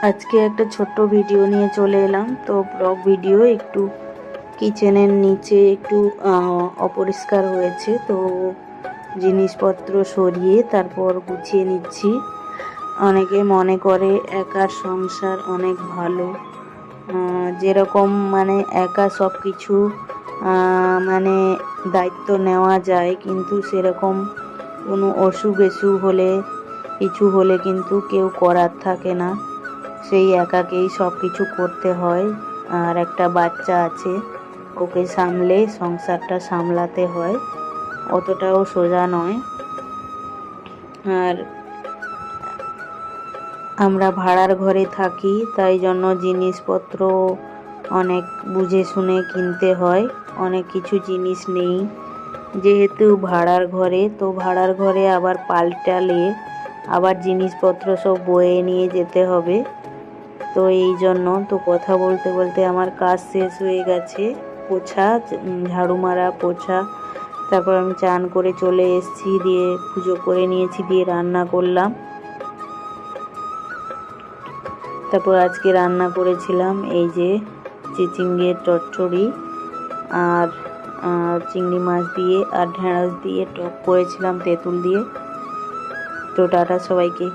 আজকে একটা ছোট্ট ভিডিও নিয়ে চলে এলাম। তো ব্লগ ভিডিও একটু কিচেনের নিচে একটু অপরিষ্কার হয়েছে, তো জিনিসপত্র সরিয়ে তারপর গুছিয়ে নিচ্ছি। অনেকে মনে করে একার সংসার অনেক ভালো, যেরকম মানে একা সব কিছু মানে দায়িত্ব নেওয়া যায়, কিন্তু সেরকম কোনো অসুখ বিসুখ হলে কিছু হলে কিন্তু কেউ করার থাকে না, সেই একাকেই সব কিছু করতে হয়। আর একটা বাচ্চা আছে, ওকে সামলে সংসারটা সামলাতে হয়, অতটাও সোজা নয়। আর আমরা ভাড়ার ঘরে থাকি, তাই জন্য জিনিসপত্র অনেক বুঝে শুনে কিনতে হয়। অনেক কিছু জিনিস নেই, যেহেতু ভাড়ার ঘরে, তো ভাড়ার ঘরে আবার পাল্টালে আবার জিনিসপত্র সব বয়ে নিয়ে যেতে হবে। তো এই জন্য তো কথা বলতে বলতে আমার কাজ শেষ হয়ে গেছে, পোছা, ঝাড়ু মারা, পোছা। তারপর আমি চান করে চলে এসেছি, দিয়ে পুজো করে নিয়েছি, দিয়ে রান্না করলাম। তারপর আজকে রান্না করেছিলাম এই যে চিচিঙ্গের চচ্চড়ি আর চিংড়ি মাছ দিয়ে আর ঢেঁড়স দিয়ে টক করেছিলাম তেঁতুল দিয়ে। তো টাটা সবাইকে।